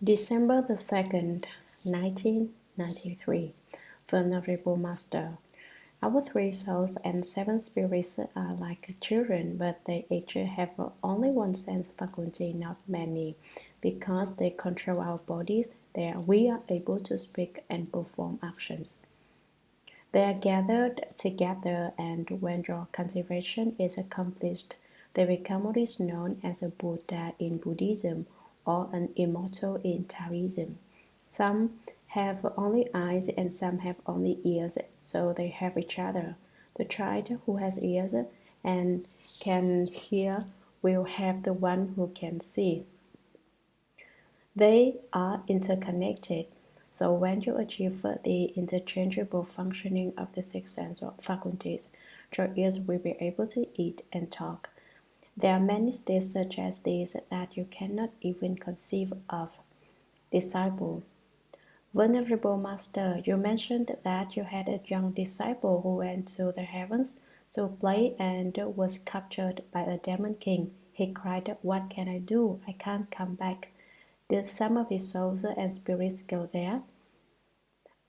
December the 2nd, 1993. Venerable Master, our three souls and seven spirits are like children, but they each have only one sense faculty, not many. Because they control our bodies, we are able to speak and perform actions. They are gathered together, and when your cultivation is accomplished, they become what is known as a Buddha in Buddhism or an immortal in Taoism. Some have only eyes and some have only ears, so they have each other. The child who has ears and can hear will have the one who can see. They are interconnected. So when you achieve the interchangeable functioning of the six sense faculties, your ears will be able to eat and talk. There are many states such as these that you cannot even conceive of. Disciple. Venerable Master, you mentioned that you had a young disciple who went to the heavens to play and was captured by a demon king. He cried, "What can I do? I can't come back." Did some of his souls and spirits go there?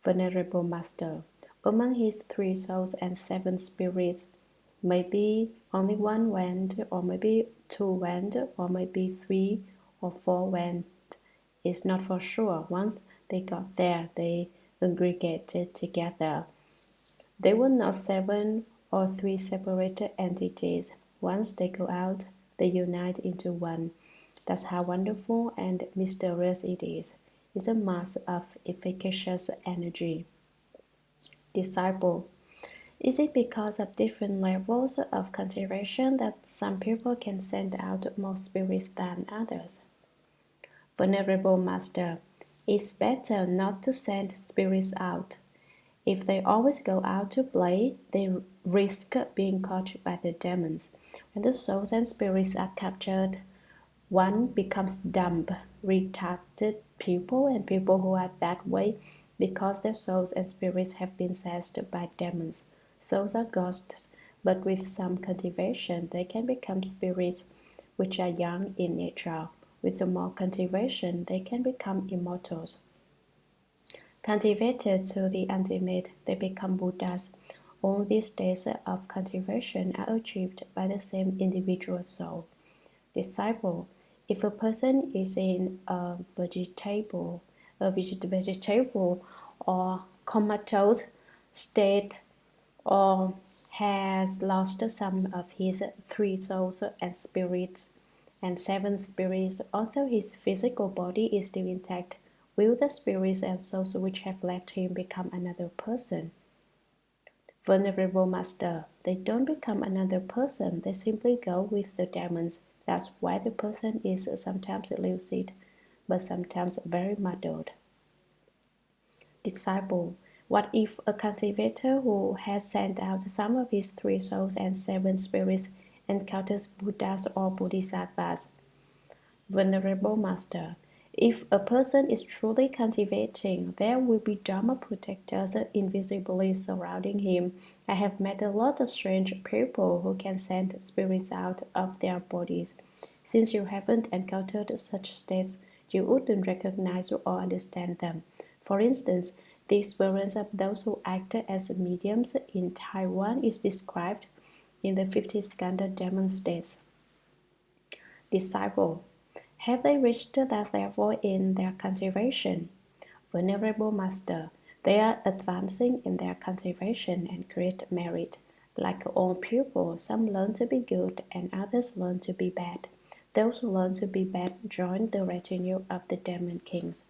Venerable Master, among his three souls and seven spirits, maybe only one went, or maybe two went, or maybe three or four went. It's not for sure. Once they got there, they aggregated together. They were not seven or three separate entities. Once they go out, they unite into one. That's how wonderful and mysterious it is. It's a mass of efficacious energy. Disciple. Is it because of different levels of cultivation that some people can send out more spirits than others? Venerable Master, it's better not to send spirits out. If they always go out to play, they risk being caught by the demons. When the souls and spirits are captured, one becomes dumb, retarded people, and people who are that way because their souls and spirits have been possessed by demons. Souls are ghosts, but with some cultivation, they can become spirits which are young in nature. With more cultivation, they can become immortals. Cultivated to the ultimate, they become Buddhas. All these states of cultivation are achieved by the same individual soul. Disciple. If a person is in a vegetable or comatose state, or has lost some of his three souls and spirits and seven spirits, although his physical body is still intact, will the spirits and souls which have left him become another person? Venerable Master, they don't become another person, they simply go with the demons. That's why the person is sometimes lucid, but sometimes very muddled. Disciple, what if a cultivator who has sent out some of his three souls and seven spirits encounters Buddhas or Bodhisattvas? Venerable Master, if a person is truly cultivating, there will be Dharma protectors invisibly surrounding him. I have met a lot of strange people who can send spirits out of their bodies. Since you haven't encountered such states, you wouldn't recognize or understand them. For instance, the experience of those who act as mediums in Taiwan is described in the 50 Skanda demon states. Disciple, have they reached that level in their cultivation? Venerable Master, they are advancing in their cultivation and great merit. Like all pupils, some learn to be good and others learn to be bad. Those who learn to be bad join the retinue of the demon kings.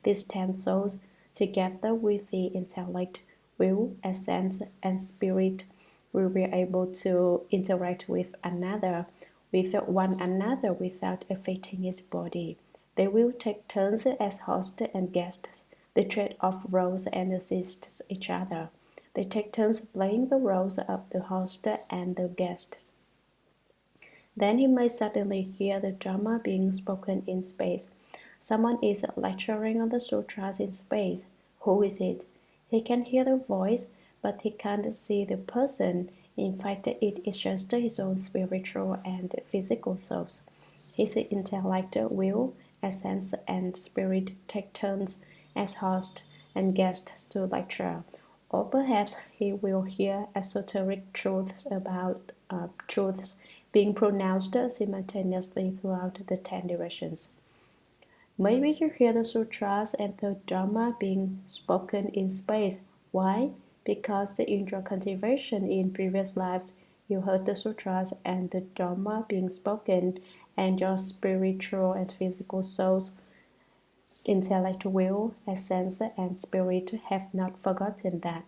These 10 souls, together with the intellect, will, essence, and spirit, will be able to interact with one another without affecting his body. They will take turns as host and guests. They trade off roles and assist each other. They take turns playing the roles of the host and the guests. Then he may suddenly hear the Dharma being spoken in space. Someone is lecturing on the sutras in space. Who is it? He can hear the voice, but he can't see the person. In fact, it is just his own spiritual and physical selves. His intellect will essence and spirit take turns as host and guests to lecture, or perhaps he will hear esoteric truths about truths being pronounced simultaneously throughout the 10 directions. Maybe you hear the sutras and the Dharma being spoken in space. Why? Because in your cultivation in previous lives, you heard the sutras and the Dharma being spoken, and your spiritual and physical souls, intellect, will, essence, and spirit have not forgotten that.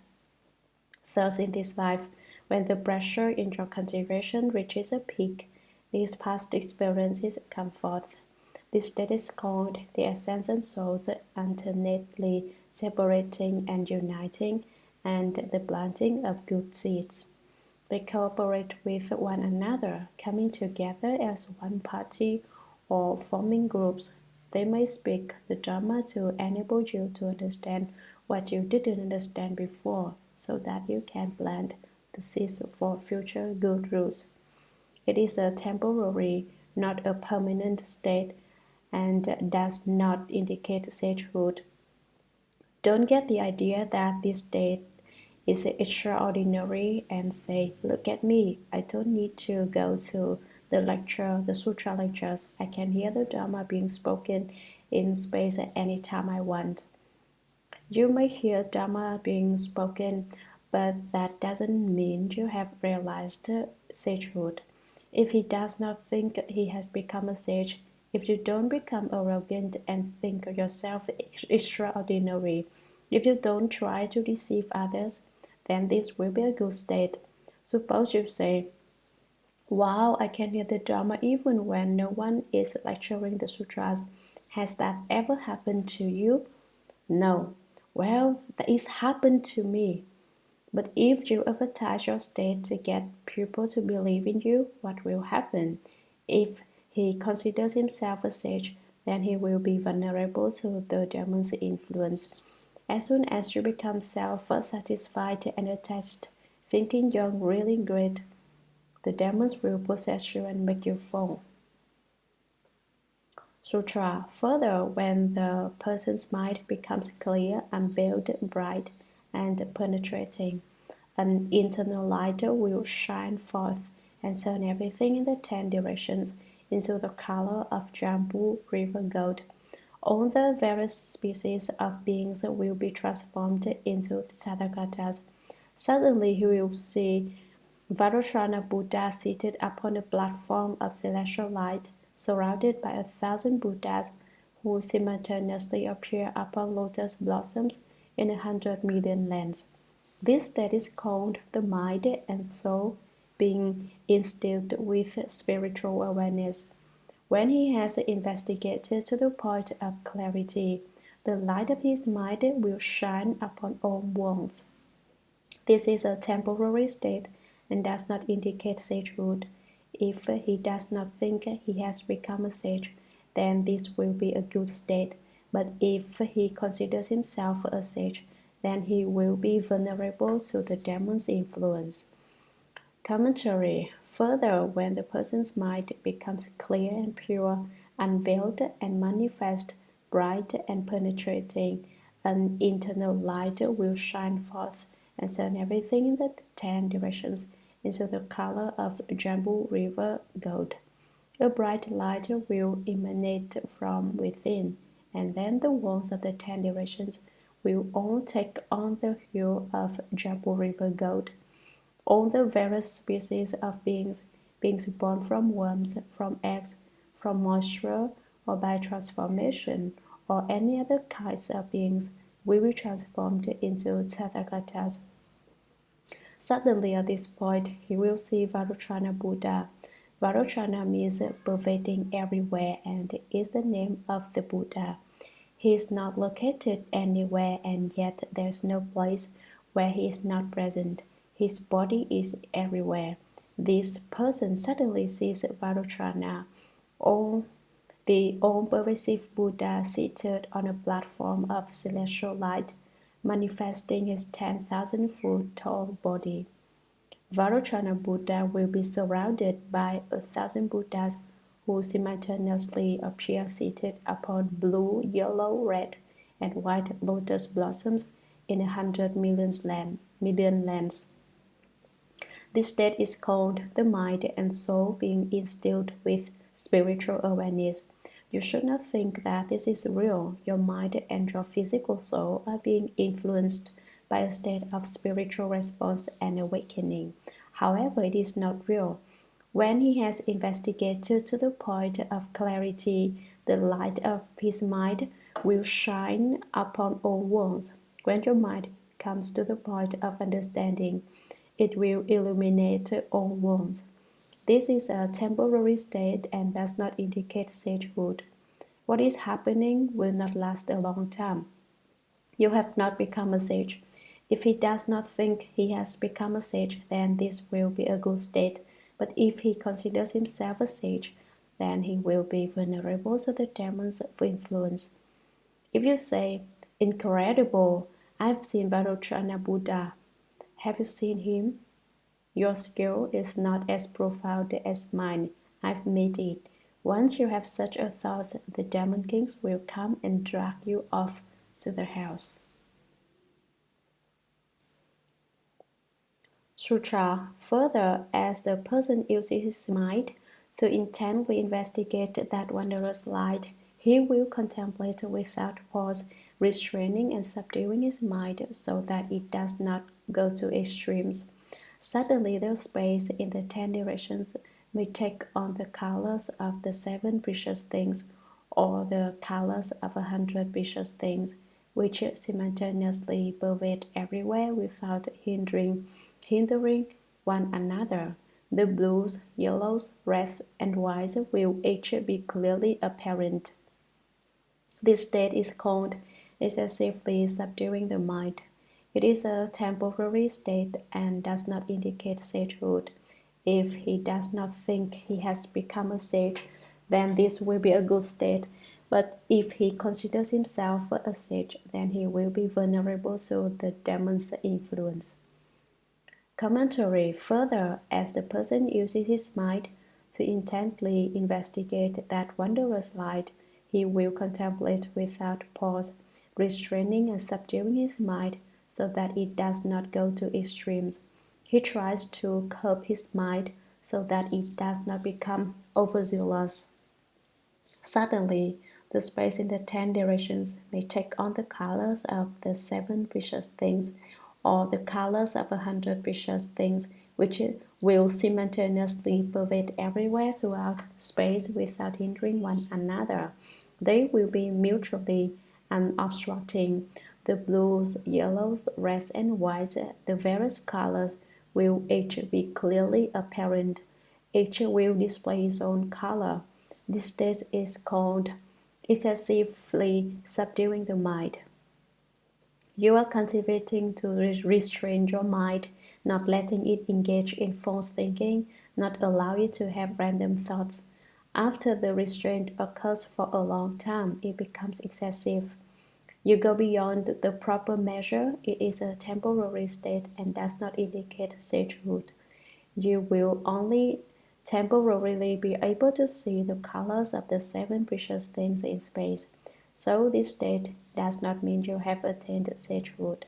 Thus, in this life, when the pressure in your cultivation reaches a peak, these past experiences come forth. This state is called the essence and souls alternately separating and uniting, and the planting of good seeds. They cooperate with one another, coming together as one party or forming groups. They may speak the Dharma to enable you to understand what you didn't understand before, so that you can plant the seeds for future good roots. It is a temporary, not a permanent state, and does not indicate sagehood. Don't get the idea that this state is extraordinary and say, look at me, I don't need to go to the sutra lectures. I can hear the Dharma being spoken in space at any time I want. You may hear Dharma being spoken, but that doesn't mean you have realized sagehood. If he does not think he has become a sage, if you don't become arrogant and think yourself extraordinary, if you don't try to deceive others, then this will be a good state. Suppose you say, wow, I can hear the Dharma even when no one is lecturing the sutras. Has that ever happened to you? No. Well, that is happened to me. But if you advertise your state to get people to believe in you, what will happen? If he considers himself a sage, then he will be vulnerable to the demon's influence. As soon as you become self-satisfied and attached, thinking you're really great, the demons will possess you and make you fall. Sutra. Further, when the person's mind becomes clear, unveiled, bright, and penetrating, an internal light will shine forth and turn everything in the 10 directions into the color of Jambu river gold. All the various species of beings will be transformed into Tathagatas. Suddenly he will see Vajrayana Buddha seated upon a platform of celestial light, surrounded by 1,000 Buddhas who simultaneously appear upon lotus blossoms in 100 million lands. This state is called the mind and soul being instilled with spiritual awareness. When he has investigated to the point of clarity, the light of his mind will shine upon all worlds. This is a temporary state and does not indicate sagehood. If he does not think he has become a sage, then this will be a good state. But if he considers himself a sage, then he will be vulnerable to the demon's influence. Commentary. Further, when the person's mind becomes clear and pure, unveiled and manifest, bright and penetrating, an internal light will shine forth and turn everything in the 10 directions into the color of Jambu river gold. A bright light will emanate from within, and then the walls of the 10 directions will all take on the hue of Jambu river gold. All the various species of beings born from worms, from eggs, from moisture, or by transformation, or any other kinds of beings, will be transformed into Tathagatas. Suddenly at this point, he will see Vajrayana Buddha. Vajrayana means pervading everywhere and is the name of the Buddha. He is not located anywhere, and yet there is no place where he is not present. His body is everywhere. This person suddenly sees Vajrayana, the all-pervasive Buddha seated on a platform of celestial light, manifesting his 10,000-foot tall body. Vajrayana Buddha will be surrounded by 1,000 Buddhas who simultaneously appear seated upon blue, yellow, red, and white lotus blossoms in 100 million lands. This state is called the mind and soul being instilled with spiritual awareness. You should not think that this is real. Your mind and your physical soul are being influenced by a state of spiritual response and awakening. However, it is not real. When he has investigated to the point of clarity, the light of his mind will shine upon all worlds. When your mind comes to the point of understanding, it will illuminate all worlds. This is a temporary state and does not indicate sagehood. What is happening will not last a long time. You have not become a sage. If he does not think he has become a sage, then this will be a good state. But if he considers himself a sage, then he will be vulnerable to the demons of influence. If you say, "Incredible, I've seen Vairochana Buddha," have you seen him? Your skill is not as profound as mine. I've made it. Once you have such a thought, the demon kings will come and drag you off to their house. Sutra. Further, as the person uses his mind to intently investigate that wondrous light, he will contemplate without pause, restraining and subduing his mind so that it does not go to extremes. Suddenly, the space in the 10 directions may take on the colors of the 7 precious things or the colors of 100 precious things, which simultaneously pervade everywhere without hindering one another. The blues, yellows, reds, and whites will each be clearly apparent. This state is called excessively subduing the mind. It is a temporary state and does not indicate sagehood. If he does not think he has become a sage, then this will be a good state. But if he considers himself a sage, then he will be vulnerable to the demon's influence. Commentary. Further, as the person uses his mind to intently investigate that wondrous light, he will contemplate without pause, restraining and subduing his mind so that it does not go to extremes. He tries to curb his mind so that it does not become overzealous. Suddenly, the space in the 10 directions may take on the colors of the 7 precious things or the colors of 100 precious things, which will simultaneously pervade everywhere throughout space without hindering one another. They will be mutually unobstructing. The blues, yellows, reds, and whites, the various colors, will each be clearly apparent. Each will display its own color. This state is called excessively subduing the mind. You are cultivating to restrain your mind, not letting it engage in false thinking, not allow it to have random thoughts. After the restraint occurs for a long time, it becomes excessive. You go beyond the proper measure. It is a temporary state and does not indicate sagehood. You will only temporarily be able to see the colors of the 7 precious things in space. So this state does not mean you have attained sagehood.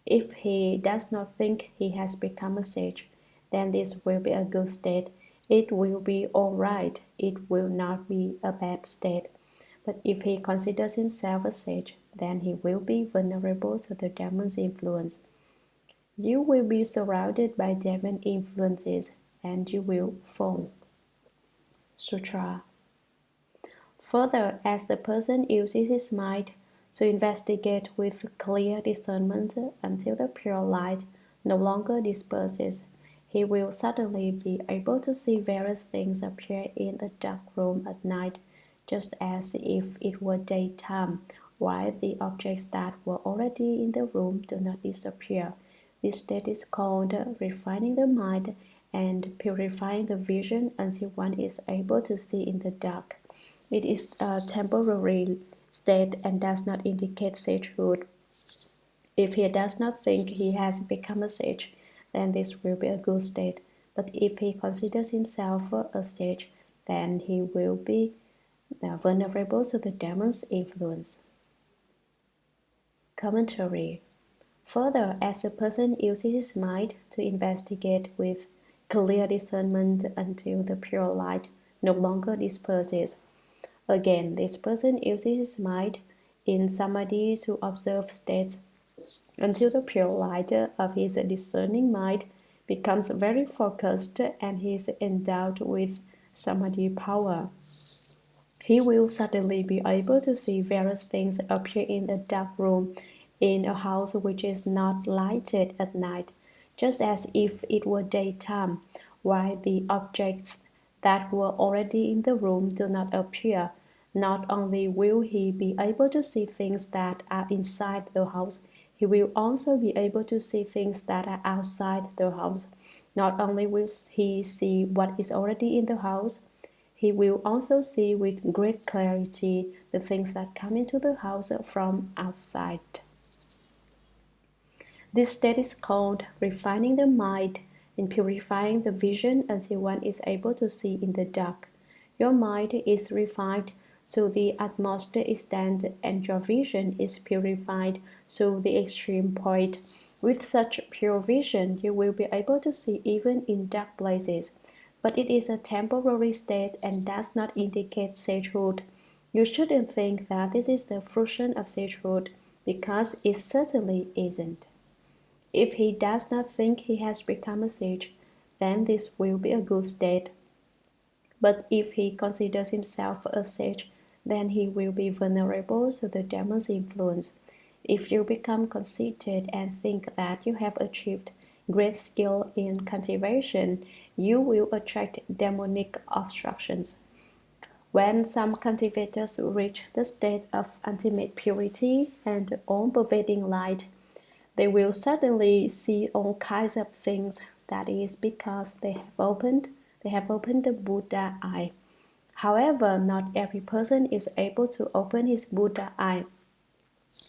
If he does not think he has become a sage, then this will be a good state. It will be all right. It will not be a bad state. But if he considers himself a sage, then he will be vulnerable to the demon's influence. You will be surrounded by demon influences and you will fall. Sutra. Further, as the person uses his mind to investigate with clear discernment until the pure light no longer disperses, he will suddenly be able to see various things appear in the dark room at night, just as if it were daytime, while the objects that were already in the room do not disappear. This state is called refining the mind and purifying the vision until one is able to see in the dark. It is a temporary state and does not indicate sagehood. If he does not think he has become a sage, then this will be a good state. But if he considers himself a sage, then he will be vulnerable to the demon's influence. Commentary. Further, as the person uses his mind to investigate with clear discernment until the pure light no longer disperses, again, this person uses his mind in samadhi to observe states until the pure light of his discerning mind becomes very focused and he is endowed with samadhi power. He will suddenly be able to see various things appear in a dark room in a house which is not lighted at night, just as if it were daytime, while the objects that were already in the room do not appear. Not only will he be able to see things that are inside the house, he will also be able to see things that are outside the house. Not only will he see what is already in the house, he will also see with great clarity the things that come into the house from outside. This state is called refining the mind and purifying the vision until one is able to see in the dark. Your mind is refined to the utmost extent, and your vision is purified to the extreme point. With such pure vision, you will be able to see even in dark places. But it is a temporary state and does not indicate sagehood. You shouldn't think that this is the fruition of sagehood, because it certainly isn't. If he does not think he has become a sage, then this will be a good state. But if he considers himself a sage, then he will be vulnerable to the demon's influence. If you become conceited and think that you have achieved great skill in cultivation, you will attract demonic obstructions. When some cultivators reach the state of ultimate purity and all-pervading light, they will suddenly see all kinds of things. That is because they have opened the Buddha eye. However, not every person is able to open his Buddha eye,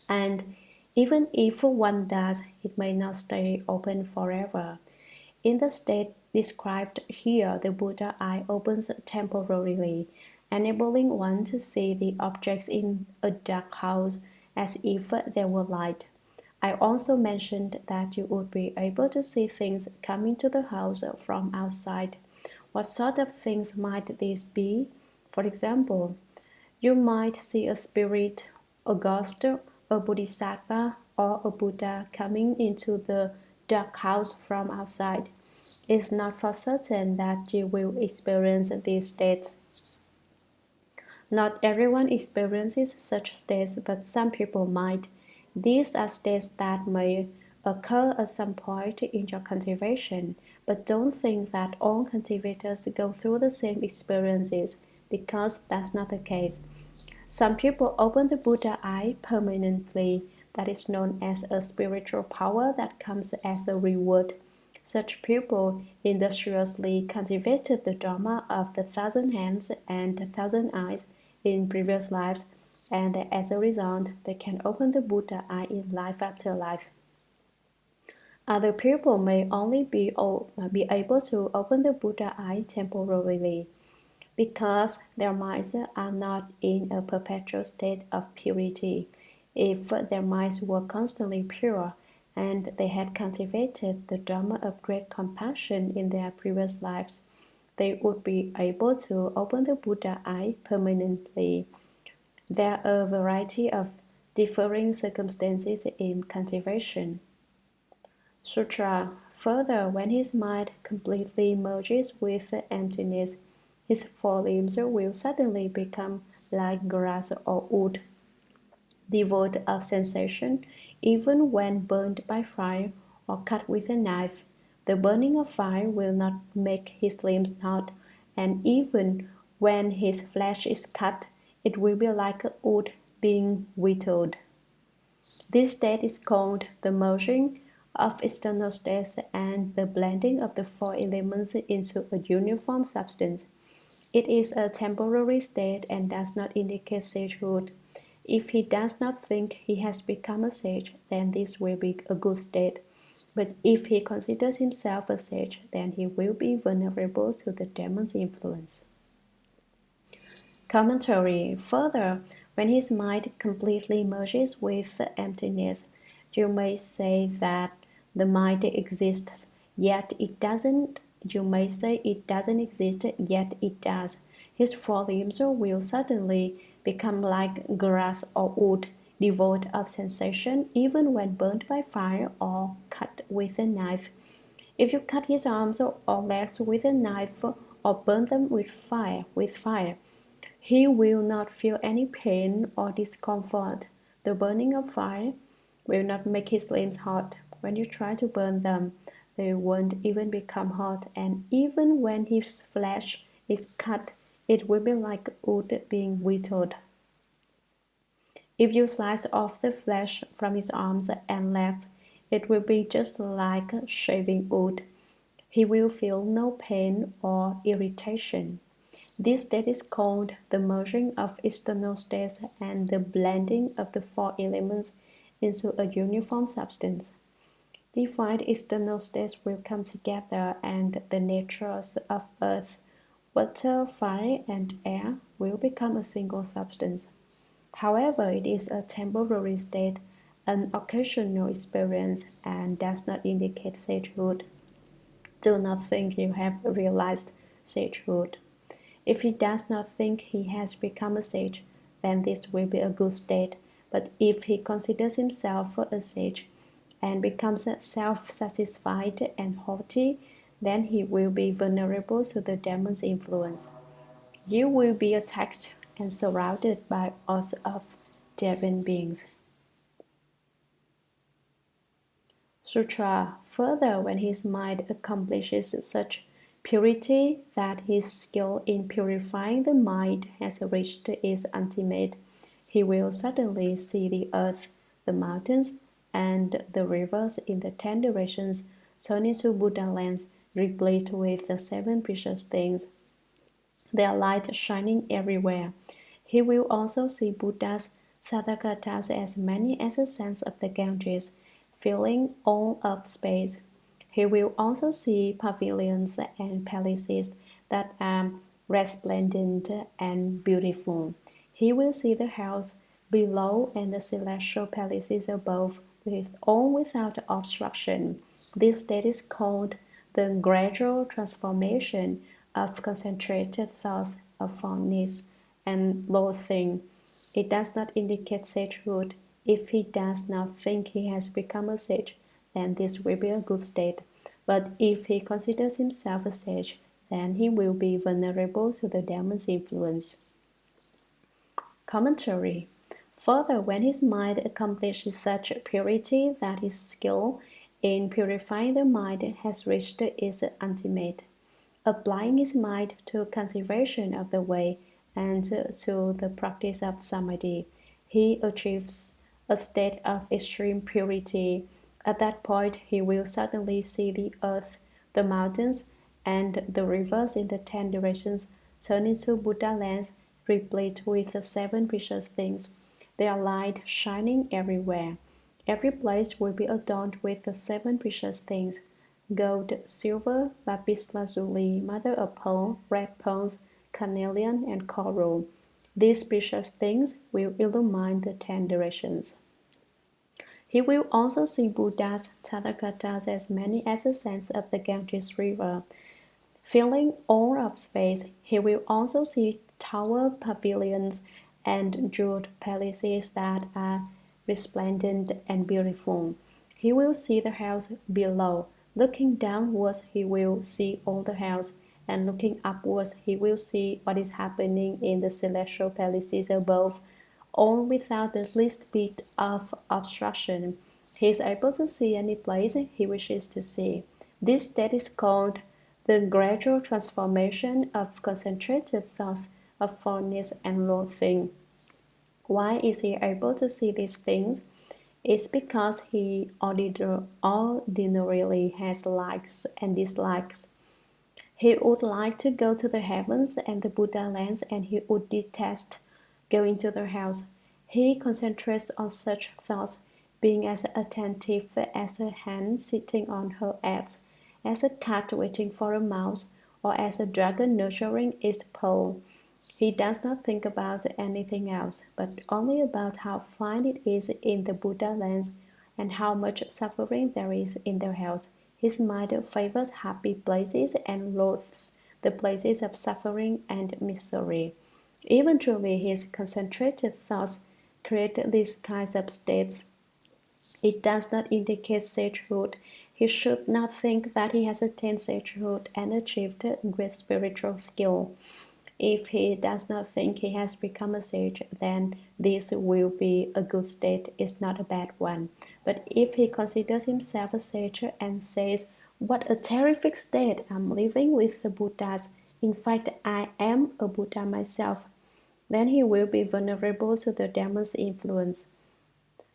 and even if one does, it may not stay open forever. In the state described here, the Buddha eye opens temporarily, enabling one to see the objects in a dark house as if they were light. I also mentioned that you would be able to see things coming to the house from outside. What sort of things might these be? For example, you might see a spirit, a ghost, a bodhisattva, or a Buddha coming into the dark house from outside. It's not for certain that you will experience these states. Not everyone experiences such states, but some people might. These are states that may occur at some point in your cultivation, but don't think that all cultivators go through the same experiences, because that's not the case. Some people open the Buddha eye permanently. That is known as a spiritual power that comes as a reward. Such people industriously cultivated the Dharma of the thousand hands and the thousand eyes in previous lives, and as a result, they can open the Buddha eye in life after life. Other people may only be able to open the Buddha eye temporarily, because their minds are not in a perpetual state of purity. If their minds were constantly pure, and they had cultivated the Dharma of great compassion in their previous lives, they would be able to open the Buddha eye permanently. There are a variety of differing circumstances in cultivation. Sutra. Further, when his mind completely merges with the emptiness, his four limbs will suddenly become like grass or wood, devoid of sensation, even when burned by fire or cut with a knife. The burning of fire will not make his limbs hot, and even when his flesh is cut, it will be like a wood being whittled. This state is called the merging of external states and the blending of the four elements into a uniform substance. It is a temporary state and does not indicate sagehood. If he does not think he has become a sage, then this will be a good state. But if he considers himself a sage, then he will be vulnerable to the demon's influence. Commentary. Further, when his mind completely merges with emptiness, you may say that the mind exists, yet it doesn't. You may say it doesn't exist, yet it does. His volumes will suddenly become like grass or wood, devoid of sensation, even when burned by fire or cut with a knife. If you cut his arms or legs with a knife or burn them with fire, he will not feel any pain or discomfort. The burning of fire will not make his limbs hot. When you try to burn them, they won't even become hot, and even when his flesh is cut, it will be like wood being whittled. If you slice off the flesh from his arms and legs, it will be just like shaving wood. He will feel no pain or irritation. This state is called the merging of external states and the blending of the four elements into a uniform substance. Defined external states will come together, and the natures of earth, water, fire, and air will become a single substance. However, it is a temporary state, an occasional experience, and does not indicate sagehood. Do not think you have realized sagehood. If he does not think he has become a sage, then this will be a good state. But if he considers himself a sage and becomes self-satisfied and haughty, then he will be vulnerable to the demon's influence. You will be attacked and surrounded by odds of divine beings. Sutra. Further, when his mind accomplishes such purity that his skill in purifying the mind has reached its ultimate, he will suddenly see the earth, the mountains, and the rivers in the 10 directions turn into Buddha lands replete with the 7 precious things, their light shining everywhere. He will also see Buddhas, Tathagatas, as many as the sands of the Ganges, filling all of space. He will also see pavilions and palaces that are resplendent and beautiful. He will see the house below and the celestial palaces above, with all without obstruction. This state is called the gradual transformation of concentrated thoughts of fondness and loathing. It does not indicate sagehood. If he does not think he has become a sage, then this will be a good state. But if he considers himself a sage, then he will be vulnerable to the demon's influence. Commentary. Further, when his mind accomplishes such purity that his skill in purifying the mind has reached its ultimate, applying his mind to cultivation of the way and to the practice of samadhi, he achieves a state of extreme purity. At that point, he will suddenly see the earth, the mountains, and the rivers in the 10 directions turn into Buddha lands replete with the 7 precious things, their light shining everywhere. Every place will be adorned with the 7 precious things: gold, silver, lapis lazuli, mother of pearl, red pearls, carnelian, and coral. These precious things will illumine the 10 directions. He will also see Buddhas, Tathagatas, as many as the sands of the Ganges River, filling all of space. He will also see tower pavilions and jeweled palaces that are resplendent and beautiful. He will see the house below. Looking downwards, he will see all the house, and looking upwards, he will see what is happening in the celestial palaces above, all without the least bit of obstruction. He is able to see any place he wishes to see. This state is called the gradual transformation of concentrated thoughts of fondness and loathing. Why is he able to see these things? It's because he ordinarily has likes and dislikes. He would like to go to the heavens and the Buddha lands, and he would detest going to the house. He concentrates on such thoughts, being as attentive as a hen sitting on her eggs, as a cat waiting for a mouse, or as a dragon nurturing its pearl. He does not think about anything else, but only about how fine it is in the Buddha lands and how much suffering there is in their health. His mind favors happy places and loathes the places of suffering and misery. Eventually, his concentrated thoughts create these kinds of states. It does not indicate sagehood. He should not think that he has attained sagehood and achieved great spiritual skill. If he does not think he has become a sage, then this will be a good state, it's not a bad one. But if he considers himself a sage and says, "What a terrific state! I'm living with the Buddhas. In fact, I am a Buddha myself," then he will be vulnerable to the demon's influence.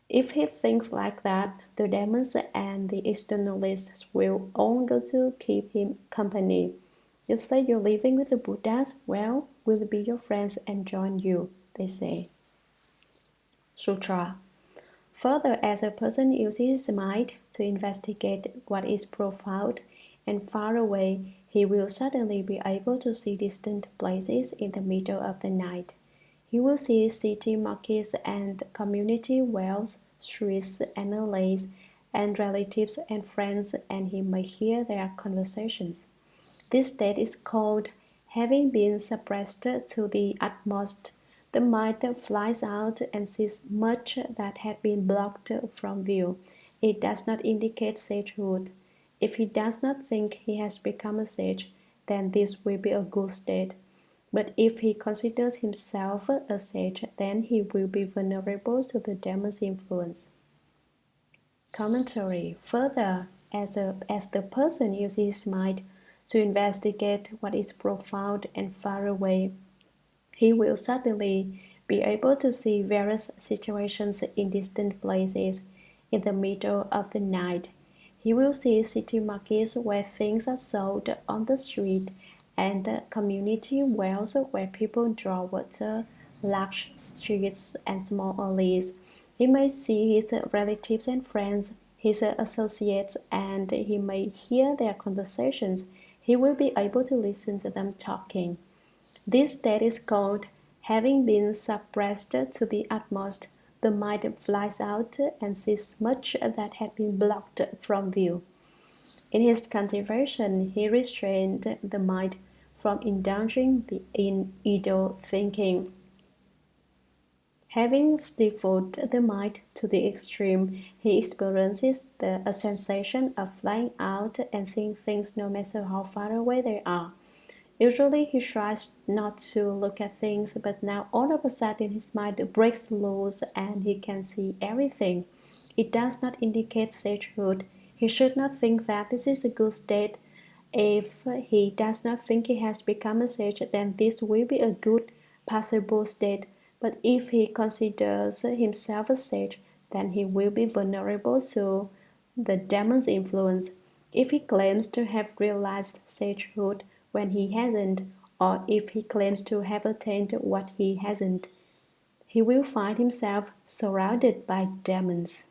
If he thinks like that, the demons and the externalists will all go to keep him company. You say you're living with the Buddhas? Well, we'll be your friends and join you, they say. Sutra. Further, as a person uses his mind to investigate what is profound and far away, he will suddenly be able to see distant places in the middle of the night. He will see city markets and community wells, streets and alleys, and relatives and friends, and he may hear their conversations. This state is called having been suppressed to the utmost. The mind flies out and sees much that had been blocked from view. It does not indicate sagehood. If he does not think he has become a sage, then this will be a good state. But if he considers himself a sage, then he will be vulnerable to the demon's influence. Commentary. Further, as the person uses his mind to investigate what is profound and far away, he will suddenly be able to see various situations in distant places in the middle of the night. He will see city markets where things are sold on the street and community wells where people draw water, large streets and small alleys. He may see his relatives and friends, his associates, and he may hear their conversations. He will be able to listen to them talking. This state is called having been suppressed to the utmost. The mind flies out and sees much that had been blocked from view. In his cultivation, he restrained the mind from indulging in idle thinking. Having stifled the mind to the extreme, he experiences a sensation of flying out and seeing things no matter how far away they are. Usually he tries not to look at things, but now all of a sudden his mind breaks loose and he can see everything. It does not indicate sagehood. He should not think that this is a good state. If he does not think he has become a sage, then this will be a good, passable state. But if he considers himself a sage, then he will be vulnerable to the demon's influence. If he claims to have realized sagehood when he hasn't, or if he claims to have attained what he hasn't, he will find himself surrounded by demons.